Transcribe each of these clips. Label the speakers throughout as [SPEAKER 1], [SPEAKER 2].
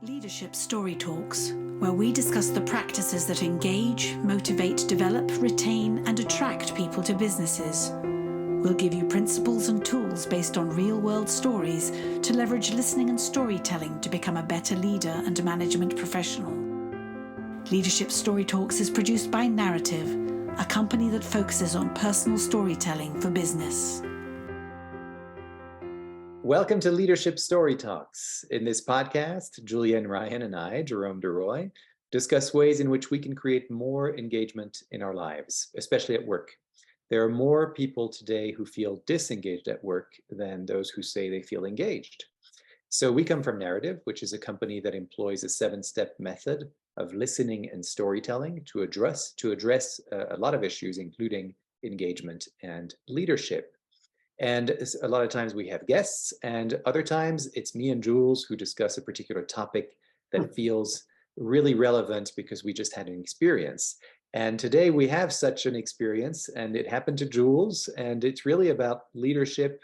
[SPEAKER 1] Leadership Story Talks, where we discuss the practices that engage, motivate, develop, retain, and attract people to businesses. We'll give you principles and tools based on real-world stories to leverage listening and storytelling to become a better leader and management professional. Leadership Story Talks is produced by Narrative, a company that focuses on personal storytelling for business.
[SPEAKER 2] Welcome to Leadership Story Talks. In this podcast, Julienne Ryan and I, Jerome DeRoy, discuss ways in which we can create more engagement in our lives, especially at work. There are more people today who feel disengaged at work than those who say they feel engaged. So we come from Narrative, which is a company that employs a 7-step method of listening and storytelling to address a lot of issues, including engagement and leadership. And a lot of times we have guests, and other times it's me and Jules who discuss a particular topic that feels really relevant because we just had an experience. And today we have such an experience, and it happened to Jules, and it's really about leadership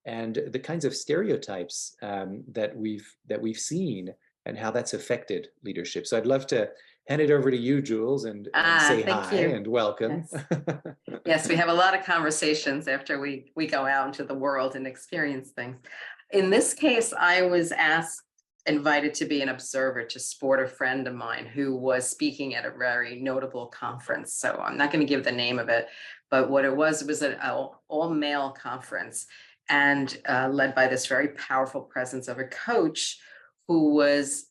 [SPEAKER 2] and the kinds of stereotypes that we've seen and how that's affected leadership. So I'd love to hand it over to you, Jules, and say hi and welcome.
[SPEAKER 3] Yes. Yes, we have a lot of conversations after we go out into the world and experience things. In this case, I was invited to be an observer to support a friend of mine who was speaking at a very notable conference. So I'm not going to give the name of it, but what it was an all-male conference, and led by this very powerful presence of a coach who was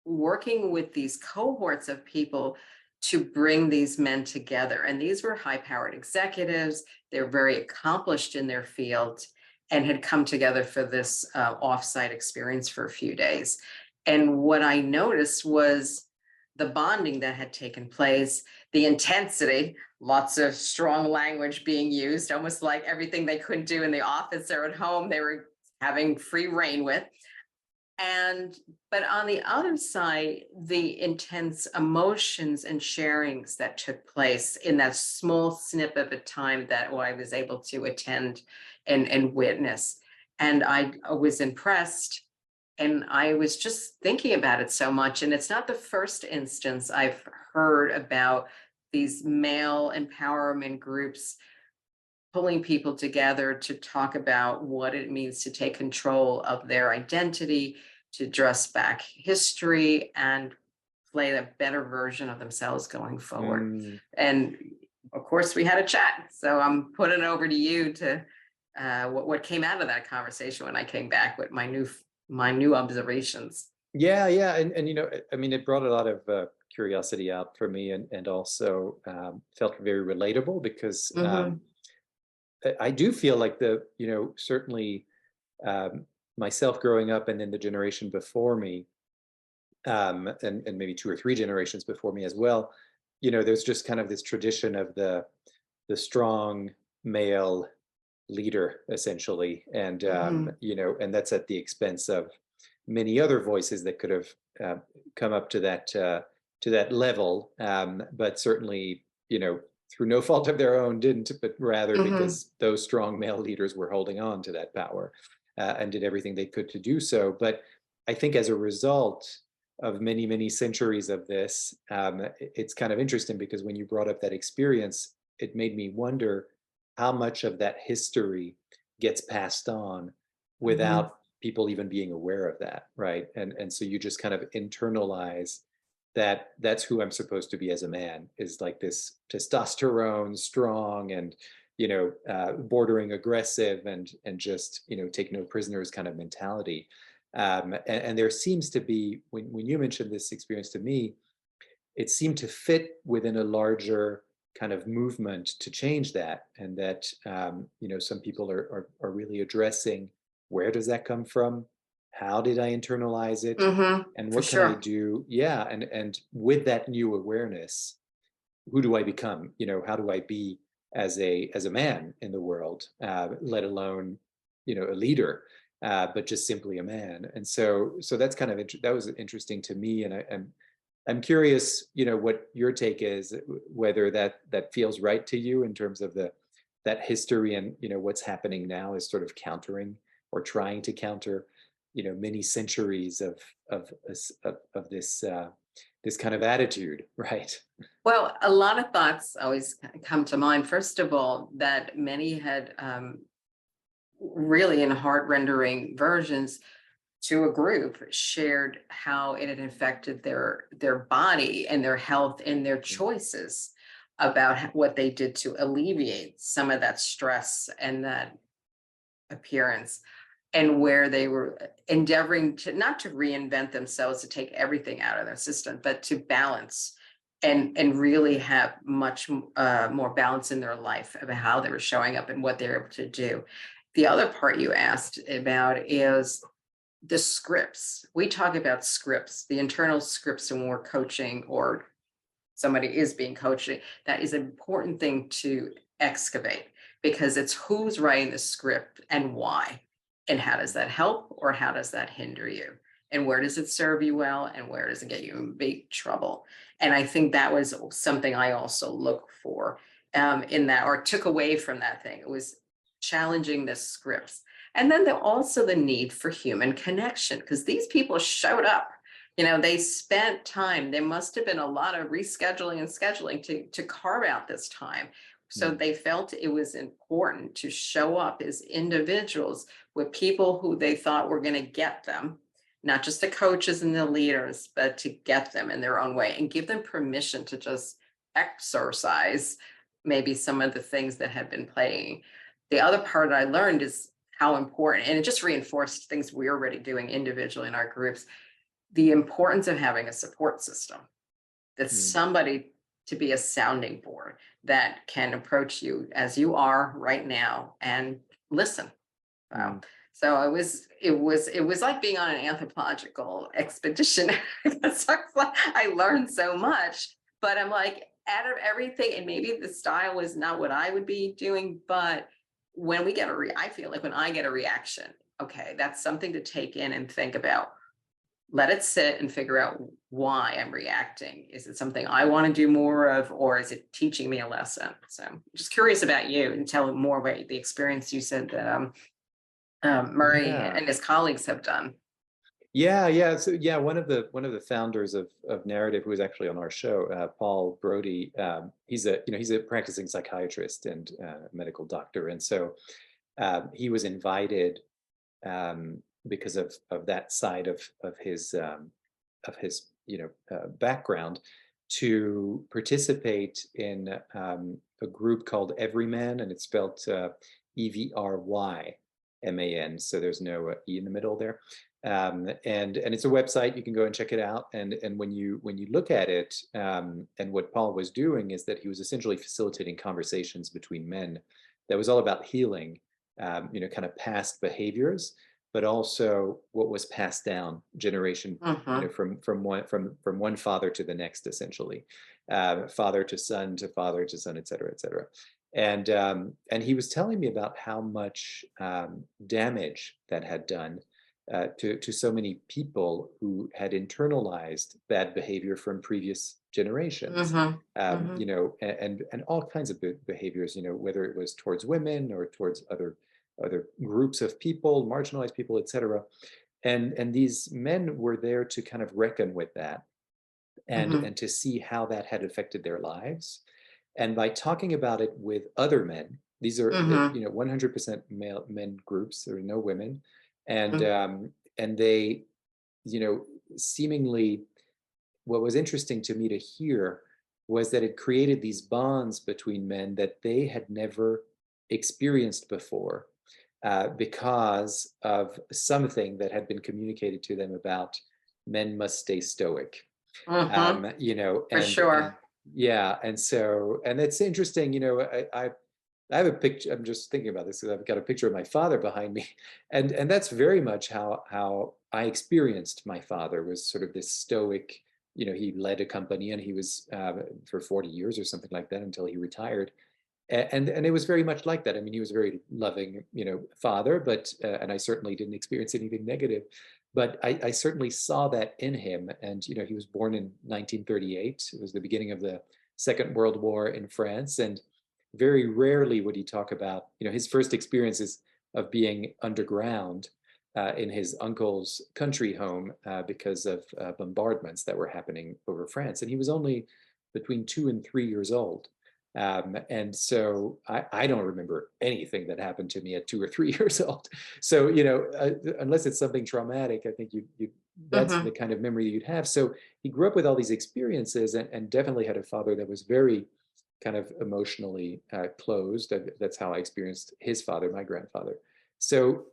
[SPEAKER 3] working with these cohorts of people to bring these men together. And these were high-powered executives. They're very accomplished in their field and had come together for this offsite experience for a few days. And what I noticed was the bonding that had taken place, the intensity, lots of strong language being used, almost like everything they couldn't do in the office or at home, they were having free reign with. But on the other side, the intense emotions and sharings that took place in that small snip of a time that I was able to attend and witness. And I was impressed, and I was just thinking about it so much. And it's not the first instance I've heard about these male empowerment groups pulling people together to talk about what it means to take control of their identity, to dress back history, and play a better version of themselves going forward. And of course, we had a chat. So I'm putting it over to you to what came out of that conversation when I came back with my new observations.
[SPEAKER 2] Yeah. And I mean, it brought a lot of curiosity out for me, and also felt very relatable because I do feel like certainly myself growing up, and then the generation before me, and maybe 2 or 3 generations before me as well, there's just kind of this tradition of the strong male leader, essentially, and and that's at the expense of many other voices that could have come up to that level, but certainly through no fault of their own didn't, but rather because those strong male leaders were holding on to that power and did everything they could to do so. But I think as a result of many, many centuries of this, it's kind of interesting because when you brought up that experience, it made me wonder how much of that history gets passed on without people even being aware of that, right? And so you just kind of internalize that's who I'm supposed to be as a man, is like this testosterone, strong, and bordering aggressive, and just take no prisoners kind of mentality. And there seems to be, when you mentioned this experience to me, it seemed to fit within a larger kind of movement to change that, and that some people are really addressing, where does that come from? How did I internalize it? And what can I do? Yeah. And with that new awareness, who do I become? How do I be as a man in the world, let alone, a leader, but just simply a man. And so that's kind of, that was interesting to me. And I'm curious, what your take is, whether that feels right to you in terms of that history, and, what's happening now is sort of countering or trying to counter many centuries of this kind of attitude, right?
[SPEAKER 3] Well, a lot of thoughts always come to mind. First of all, that many had really in heart-rendering versions to a group shared how it had affected their body and their health and their choices about what they did to alleviate some of that stress and that appearance, and where they were endeavoring to not to reinvent themselves, to take everything out of their system, but to balance and really have much more balance in their life about how they were showing up and what they were able to do. The other part you asked about is the scripts. We talk about scripts, the internal scripts when we're coaching or somebody is being coached. That is an important thing to excavate, because it's who's writing the script and why, and how does that help or how does that hinder you, and where does it serve you well and where does it get you in big trouble. And I think that was something I also look for in that, or took away from that thing. It was challenging the scripts. And then also the need for human connection, because these people showed up. They spent time. There must have been a lot of rescheduling and scheduling to carve out this time. So they felt it was important to show up as individuals with people who they thought were going to get them, not just the coaches and the leaders, but to get them in their own way and give them permission to just exercise maybe some of the things that had been playing. The other part I learned is how important, and it just reinforced things we were already doing individually in our groups, the importance of having a support system. That's somebody to be a sounding board that can approach you as you are right now and listen. So it was like being on an anthropological expedition. I learned so much, but I'm like, out of everything, and maybe the style was not what I would be doing, but when we get I feel like when I get a reaction, okay, that's something to take in and think about. Let it sit and figure out why I'm reacting. Is it something I want to do more of, or is it teaching me a lesson? So I'm just curious about you, and tell more about the experience you said that Murray and his colleagues have done.
[SPEAKER 2] Yeah. So one of the founders of Narrative, who was actually on our show, Paul Brody, he's a practicing psychiatrist and medical doctor, and so he was invited because of that side of his background to participate in a group called Everyman, and it's spelled EVRYMAN, so there's no E in the middle there. And it's a website. You can go and check it out. And when you look at it, and what Paul was doing is that he was essentially facilitating conversations between men that was all about healing, kind of past behaviors, but also what was passed down generation, from one father to the next, essentially, father to son, et cetera, et cetera. And he was telling me about how much damage that had done to so many people who had internalized bad behavior from previous generations, and all kinds of behaviors, whether it was towards women or towards other groups of people, marginalized people, et cetera. And these men were there to kind of reckon with that and to see how that had affected their lives. And by talking about it with other men, these are 100% male men groups, there are no women, and they, seemingly, what was interesting to me to hear was that it created these bonds between men that they had never experienced before, because of something that had been communicated to them about men must stay stoic.
[SPEAKER 3] For sure.
[SPEAKER 2] And it's interesting, I have a picture. I'm just thinking about this because I've got a picture of my father behind me, and that's very much how I experienced my father. Was sort of this stoic, he led a company, and he was for 40 years or something like that until he retired. And it was very much like that. I mean, he was a very loving, father, but and I certainly didn't experience anything negative, but I certainly saw that in him. And he was born in 1938. It was the beginning of the Second World War in France, and very rarely would he talk about his first experiences of being underground in his uncle's country home because of bombardments that were happening over France. And he was only between 2 and 3 years old. And so I don't remember anything that happened to me at 2 or 3 years old. So, unless it's something traumatic, I think that's the kind of memory you'd have. So he grew up with all these experiences and definitely had a father that was very kind of emotionally closed. That's how I experienced his father, my grandfather. So,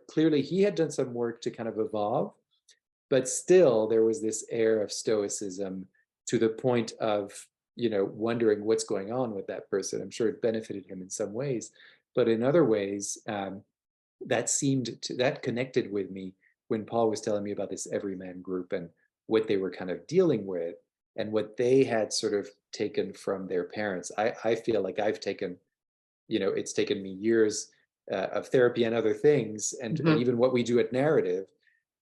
[SPEAKER 2] clearly he had done some work to kind of evolve, but still there was this air of stoicism to the point of, wondering what's going on with that person. I'm sure it benefited him in some ways, but in other ways, that connected with me when Paul was telling me about this everyman group and what they were kind of dealing with and what they had sort of taken from their parents. I feel like I've taken, it's taken me years of therapy and other things, and even what we do at Narrative,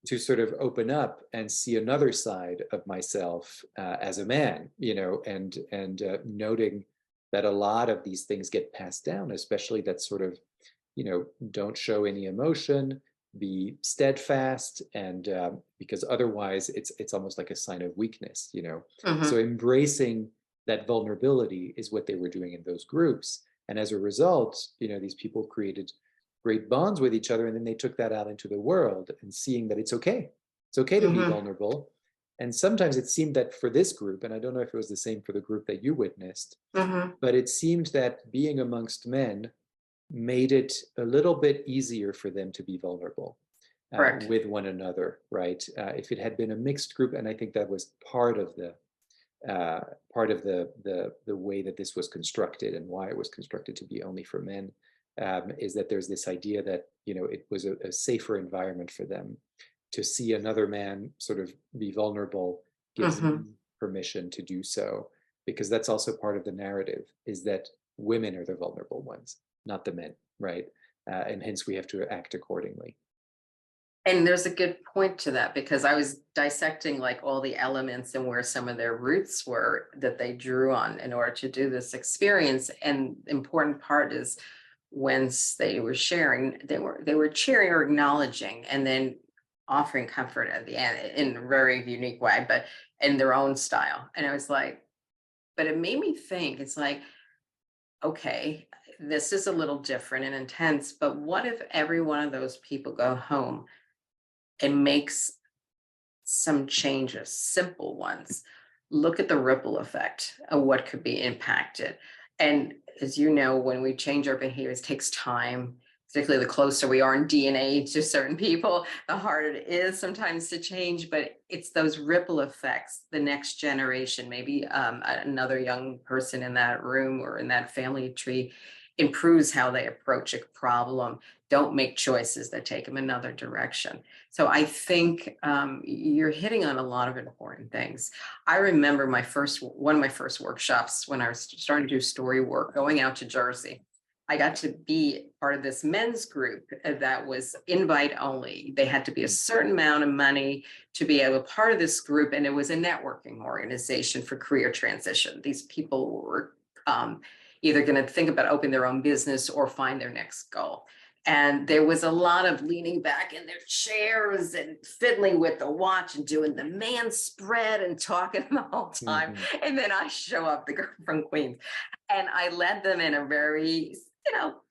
[SPEAKER 2] to sort of open up and see another side of myself as a man, and noting that a lot of these things get passed down, especially that sort of, don't show any emotion, be steadfast, and because otherwise it's almost like a sign of weakness, So embracing that vulnerability is what they were doing in those groups. And as a result, these people created great bonds with each other, and then they took that out into the world and seeing that it's okay to be vulnerable. And sometimes it seemed that for this group, and I don't know if it was the same for the group that you witnessed, but it seemed that being amongst men made it a little bit easier for them to be vulnerable with one another, right? If it had been a mixed group, and I think that was part of the way that this was constructed and why it was constructed to be only for men, is that there's this idea that it was a safer environment for them to see another man sort of be vulnerable, gives them permission to do so, because that's also part of the narrative, is that women are the vulnerable ones, not the men, right? And hence we have to act accordingly.
[SPEAKER 3] And there's a good point to that, because I was dissecting like all the elements and where some of their roots were that they drew on in order to do this experience. And the important part is when they were sharing, they were cheering or acknowledging and then offering comfort at the end in a very unique way, but in their own style. And I was like, but it made me think, it's like, okay, this is a little different and intense, but what if every one of those people go home and makes some changes, simple ones? Look at the ripple effect of what could be impacted. And as you know, when we change our behaviors, it takes time, particularly the closer we are in DNA to certain people, the harder it is sometimes to change. But it's those ripple effects, the next generation, maybe another young person in that room or in that family tree improves how they approach a problem, don't make choices that take them another direction. So I think you're hitting on a lot of important things. I remember one of my first workshops when I was starting to do story work, going out to Jersey. I got to be part of this men's group that was invite only. They had to be a certain amount of money to be able to part of this group, and it was a networking organization for career transition. These people were either going to think about opening their own business or find their next goal. And there was a lot of leaning back in their chairs and fiddling with the watch and doing the man spread and talking the whole time. And then I show up, the girl from Queens, and I led them in a very,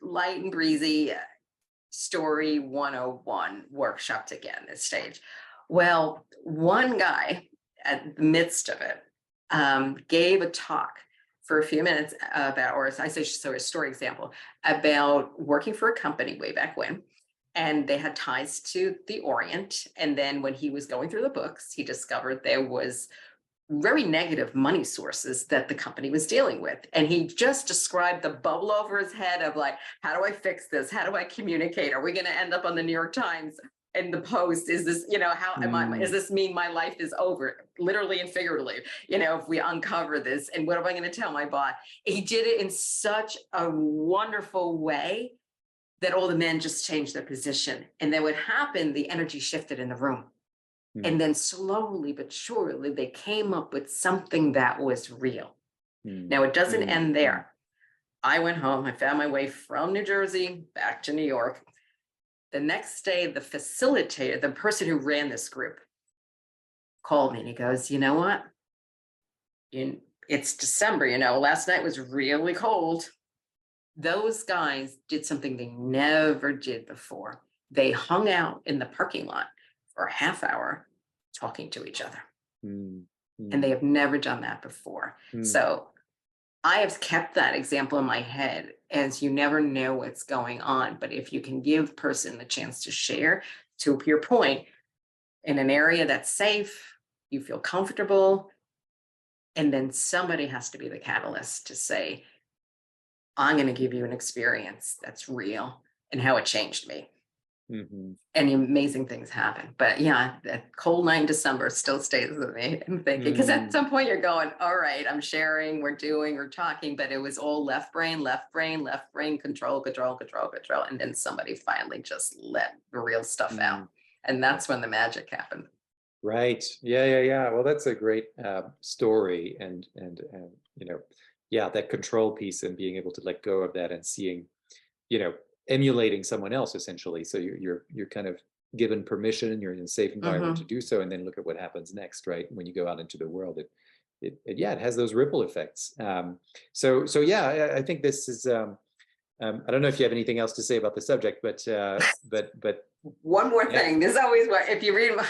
[SPEAKER 3] light and breezy story 101 workshop to get on this stage. Well, one guy at the midst of it gave a talk for a few minutes about, or I say, so a story example about working for a company way back when, and they had ties to the Orient. And then when he was going through the books, he discovered there was very negative money sources that the company was dealing with. And he just described the bubble over his head of like, how do I fix this? How do I communicate? Are we going to end up on the New York Times in the Post? Is this, how am I, does this mean my life is over, literally and figuratively, if we uncover this? And what am I going to tell my boss? He did it in such a wonderful way that all the men just changed their position. And then what happened, the energy shifted in the room. And then slowly but surely, they came up with something that was real. Now, it doesn't end there. I went home. I found my way from New Jersey back to New York. The next day, the facilitator, the person who ran this group, called me and he goes, you know what? It's December, last night was really cold. Those guys did something they never did before. They hung out in the parking lot for a half hour talking to each other. And they have never done that before. So I have kept that example in my head, as you never know what's going on. But if you can give person the chance to share, to your point, in an area that's safe, you feel comfortable, and then somebody has to be the catalyst to say, I'm going to give you an experience that's real and how it changed me. And amazing things happen. But yeah, that cold night in December still stays with me. I'm thinking, because at some point you're going, all right, I'm sharing, we're talking, but it was all left brain, control. And then somebody finally just let the real stuff out. And that's when the magic happened.
[SPEAKER 2] Right. Yeah. Well, that's a great story. And that control piece and being able to let go of that and seeing, emulating someone else essentially. So you're kind of given permission and you're in a safe environment to do so, and then look at what happens next, right? When you go out into the world, it has those ripple effects. So I think this is I don't know if you have anything else to say about the subject, but
[SPEAKER 3] one more thing. There's always one, if you read my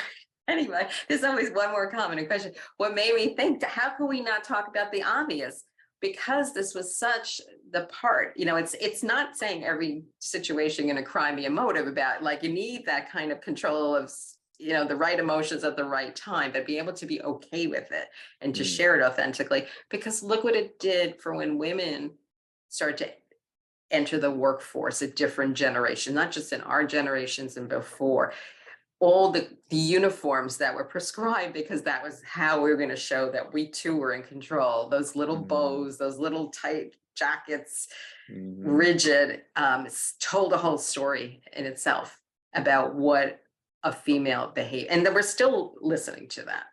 [SPEAKER 3] anyway, there's always one more comment and question. What made me think, how can we not talk about the obvious? Because this was such the part, it's not saying every situation going to cry me a motive about, like, you need that kind of control of, the right emotions at the right time, but be able to be okay with it and to share it authentically. Because look what it did for when women start to enter the workforce, a different generation, not just in our generations and before. All the uniforms that were prescribed, because that was how we were going to show that we too were in control. Those little bows, those little tight jackets, rigid, told a whole story in itself about what a female behavior. And then we're still listening to that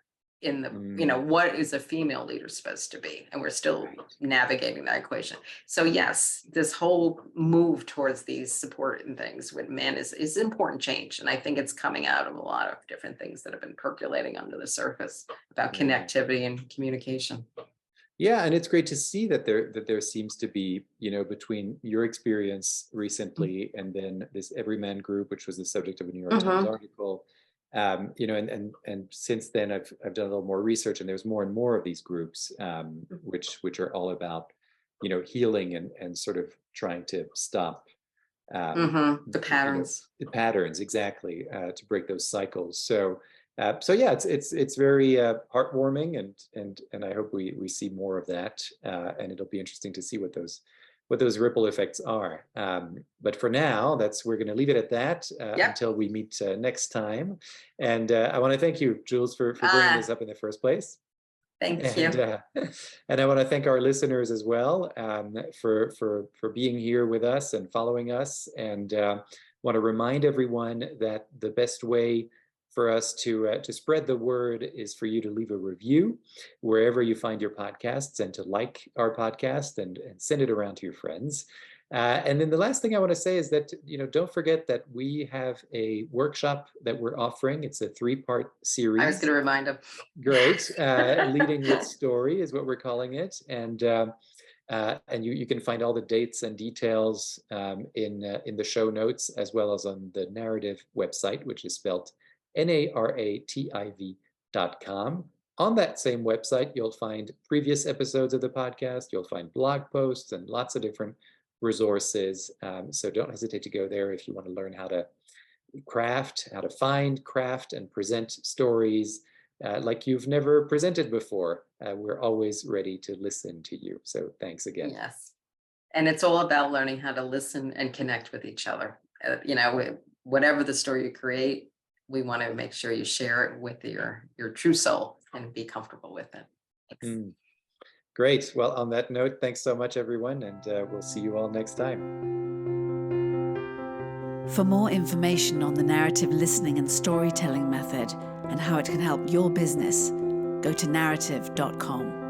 [SPEAKER 3] in the, what is a female leader supposed to be? And we're still navigating that equation. So yes, this whole move towards these support and things with men is important change. And I think it's coming out of a lot of different things that have been percolating under the surface about connectivity and communication.
[SPEAKER 2] Yeah, and it's great to see that there seems to be, between your experience recently and then this Everyman group, which was the subject of a New York Times article, and since then I've done a little more research, and there's more and more of these groups, which are all about, healing and sort of trying to stop
[SPEAKER 3] the patterns.
[SPEAKER 2] The patterns, exactly, to break those cycles. So yeah, it's very heartwarming, and I hope we see more of that, and it'll be interesting to see what those ripple effects are. But for now, we're going to leave it at that until we meet next time. And I want to thank you, Jules, for bringing this up in the first place.
[SPEAKER 3] Thank you.
[SPEAKER 2] And I want to thank our listeners as well for being here with us and following us. And want to remind everyone that the best way for us to spread the word is for you to leave a review wherever you find your podcasts, and to like our podcast and send it around to your friends. And then the last thing I want to say is that, don't forget that we have a workshop that we're offering. It's a 3-part series.
[SPEAKER 3] I was going to remind them.
[SPEAKER 2] Great. Leading with Story is what we're calling it. And you can find all the dates and details in the show notes, as well as on the Narrative website, which is spelled NARATIV.com. On that same website, you'll find previous episodes of the podcast. You'll find blog posts and lots of different resources. So don't hesitate to go there if you want to learn how to find, craft, and present stories like you've never presented before. We're always ready to listen to you. So thanks again.
[SPEAKER 3] Yes. And it's all about learning how to listen and connect with each other. Whatever the story you create, we want to make sure you share it with your true soul and be comfortable with it.
[SPEAKER 2] Great. Well, on that note, thanks so much, everyone, and we'll see you all next time.
[SPEAKER 1] For more information on the narrative listening and storytelling method and how it can help your business, go to narrative.com.